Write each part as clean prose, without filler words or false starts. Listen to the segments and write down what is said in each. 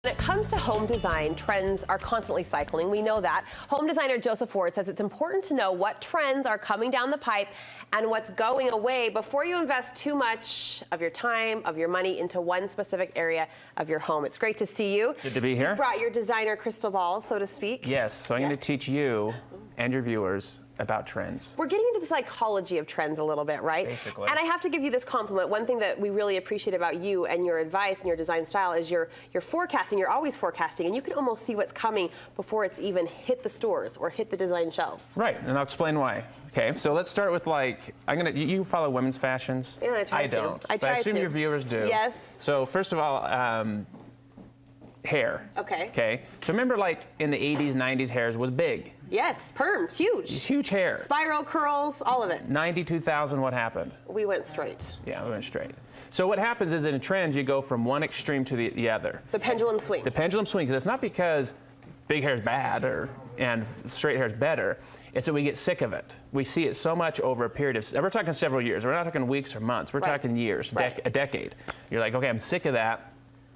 When it comes to home design, trends are constantly cycling. We know that. Home designer Joseph Ward says it's important to know what trends are coming down the pipe and what's going away before you invest too much of your time, of your money into one specific area of your home. It's great to see you. Good to be here. You brought your designer crystal ball, so to speak. Yes, so I'm going to teach you and your viewers about trends. We're getting into the psychology of trends a little bit, right? Basically. And I have to give you this compliment. One thing that we really appreciate about you and your advice and your design style is you're forecasting. You're always forecasting, and you can almost see what's coming before it's even hit the stores or hit the design shelves. Right, and I'll explain why. Okay, so let's start with you follow women's fashions? Yeah, I don't. But I assume your viewers do. Yes. So first of all, hair. Okay. Okay, so remember like in the 80s, 90s, hairs was big. Yes, perms, huge. It's huge hair. Spiral curls, all of it. 92,000, what happened? We went straight. Yeah, we went straight. So what happens is in trends, you go from one extreme to the other. The pendulum swings. The pendulum swings, and it's not because big hair is bad and straight hair is better. It's that we get sick of it. We see it so much over a period of, we're talking several years. We're not talking weeks or months. We're talking years, a decade. You're like, okay, I'm sick of that.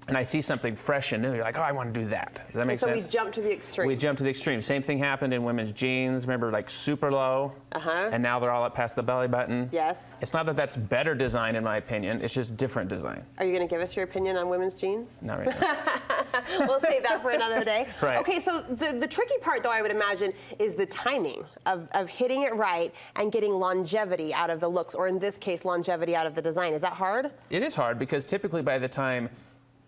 And I see something fresh and new, you're like, oh, I want to do that. Does that make sense? So we jump to the extreme. We jump to the extreme. Same thing happened in women's jeans. Remember, like super low, and now they're all up past the belly button. Yes. It's not that that's better design, in my opinion. It's just different design. Are you going to give us your opinion on women's jeans? Not right now. We'll save that for another day. Right. Okay, so the tricky part, though, I would imagine, is the timing of hitting it right and getting longevity out of the looks, or in this case, longevity out of the design. Is that hard? It is hard because typically by the time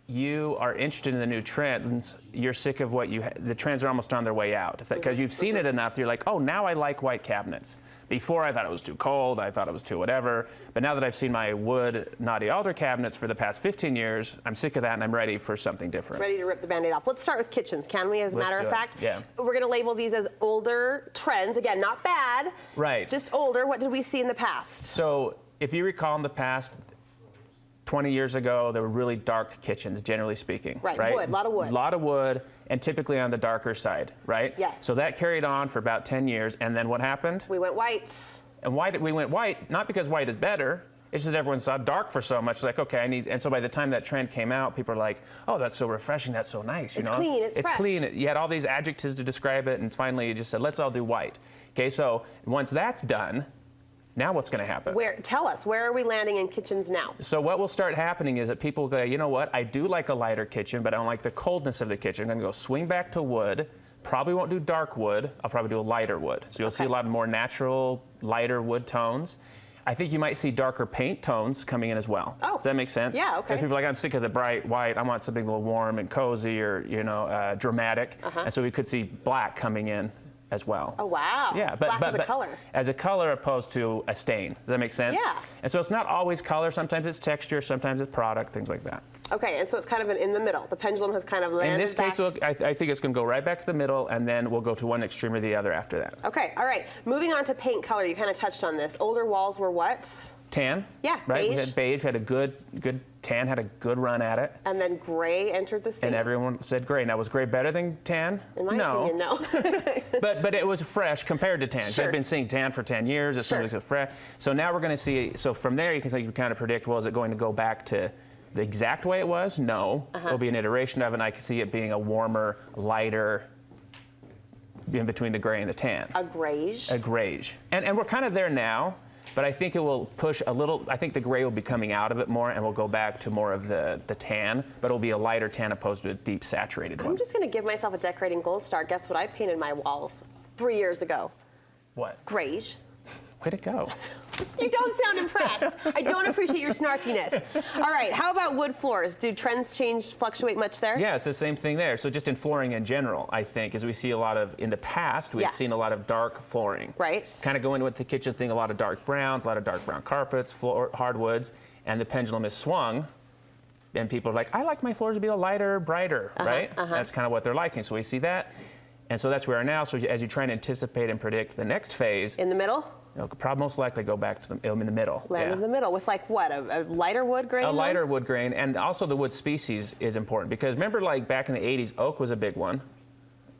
you are interested in the new trends, you're sick of the trends are almost on their way out. Because you've seen it enough, you're like, oh, now I like white cabinets. Before I thought it was too cold, I thought it was too whatever. But now that I've seen my wood naughty alder cabinets for the past 15 years, I'm sick of that and I'm ready for something different. Ready to rip the Band-Aid off. Let's start with kitchens, can we, as a matter of fact? Yeah. We're going to label these as older trends. Again, not bad. Right. Just older. What did we see in the past? So if you recall in the past, 20 years ago, there were really dark kitchens, generally speaking. Right, wood, a lot of wood. A lot of wood, and typically on the darker side, right? Yes. So that carried on for about 10 years, and then what happened? We went whites. And why did we went white? Not because white is better, it's just everyone saw dark for so much, like, okay, and so by the time that trend came out, people are like, oh, that's so refreshing, that's so nice, you know? It's clean, it's fresh. Clean, you had all these adjectives to describe it, and finally you just said, let's all do white. Okay, so once that's done, now what's going to happen? Tell us, where are we landing in kitchens now? So what will start happening is that people go, you know what, I do like a lighter kitchen, but I don't like the coldness of the kitchen. I'm going to go swing back to wood. Probably won't do dark wood. I'll probably do a lighter wood. So you'll see a lot more natural, lighter wood tones. I think you might see darker paint tones coming in as well. Oh. Does that make sense? Yeah, okay. Because people are like, I'm sick of the bright white. I want something a little warm and cozy or, dramatic. And so we could see black coming in as well. Oh, wow. Yeah, black as a color. As a color opposed to a stain. Does that make sense? Yeah. And so it's not always color. Sometimes it's texture. Sometimes it's product, things like that. Okay, and so it's kind of in the middle. The pendulum has kind of landed in this case, I think it's going to go right back to the middle, and then we'll go to one extreme or the other after that. Okay, all right. Moving on to paint color, you kind of touched on this. Older walls were what? Tan. Yeah, right? beige. We had beige, had a good tan, had a good run at it. And then gray entered the scene. And everyone said gray. Now, was gray better than tan? In my opinion, no. but it was fresh compared to tan. Sure. So I've been seeing tan for 10 years. It's something that's fresh. So now we're going to see, so from there you can kind of predict, well, is it going to go back to the exact way it was? No. It'll be an iteration of it, and I can see it being a warmer, lighter, in between the gray and the tan. A grayish. A grayish. And we're kind of there now. But I think it will push a little, I think the gray will be coming out of it more, and we'll go back to more of the tan, but it'll be a lighter tan opposed to a deep saturated one. I'm just going to give myself a decorating gold star. Guess what I painted my walls 3 years ago? What? Grayish. Way to go. You don't sound impressed. I don't appreciate your snarkiness. All right, how about wood floors? Do trends fluctuate much there? Yeah, it's the same thing there. So just in flooring in general, I think, as we see a lot of, in the past, we've seen a lot of dark flooring. Right. Kind of going with the kitchen thing, a lot of dark browns, a lot of dark brown carpets, hardwoods, and the pendulum is swung. And people are like, I like my floors to be a lighter, brighter, right? That's kind of what they're liking. So we see that. And so that's where we are now. So as you try and anticipate and predict the next phase. In the middle? It'll probably most likely go back to in the middle. Land in the middle with like what, a lighter wood grain? A lighter wood grain, and also the wood species is important because remember, like back in the 80s, oak was a big one.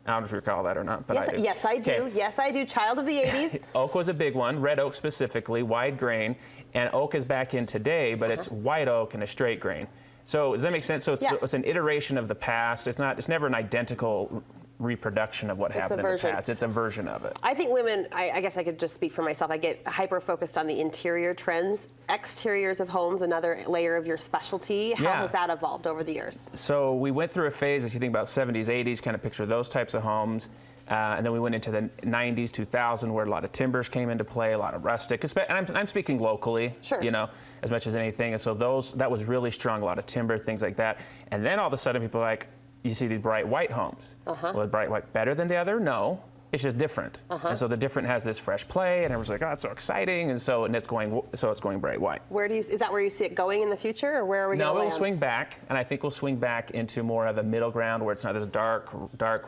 I don't know if you recall that or not, but yes, I do. Yes, I do. Okay. Yes, I do. Child of the 80s. Oak was a big one, red oak specifically, wide grain, and oak is back in today, but it's white oak and a straight grain. So does that make sense? So it's, Yeah. it's an iteration of the past. It's never an identical reproduction of what happened in the past. It's a version of it. I think women, I guess I could just speak for myself, I get hyper-focused on the interior trends. Exteriors of homes, another layer of your specialty. How has that evolved over the years? So we went through a phase, if you think about 70s, 80s, kind of picture those types of homes. And then we went into the 90s, 2000, where a lot of timbers came into play, a lot of rustic. And I'm speaking locally, you know, as much as anything. And so that was really strong, a lot of timber, things like that. And then all of a sudden people are like, you see these bright white homes. Was bright white better than the other? No. It's just different. And so the different has this fresh play, and everyone's like, oh, it's so exciting. And so it's going bright white. Is that where you see it going in the future, or where are we going to land? No, it will swing back, and I think we'll swing back into more of a middle ground where it's not this dark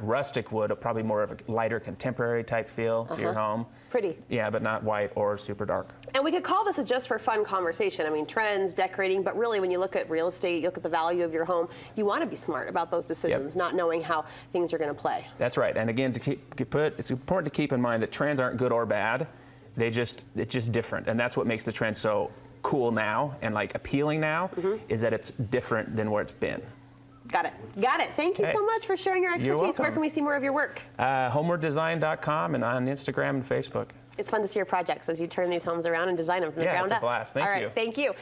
rustic wood, probably more of a lighter contemporary type feel to your home. Pretty. Yeah, but not white or super dark. And we could call this a just for fun conversation. I mean, trends, decorating, but really when you look at real estate, you look at the value of your home, you want to be smart about those decisions, not knowing how things are going to play. That's right. And again, it's important to keep in mind that trends aren't good or bad. It's just different. And that's what makes the trend so cool now and like appealing now, is that it's different than where it's been. Got it. Got it. Thank you so much for sharing your expertise. Where can we see more of your work? homewarddesign.com and on Instagram and Facebook. It's fun to see your projects as you turn these homes around and design them from the ground up. It's a blast. Thank you. All right. Thank you.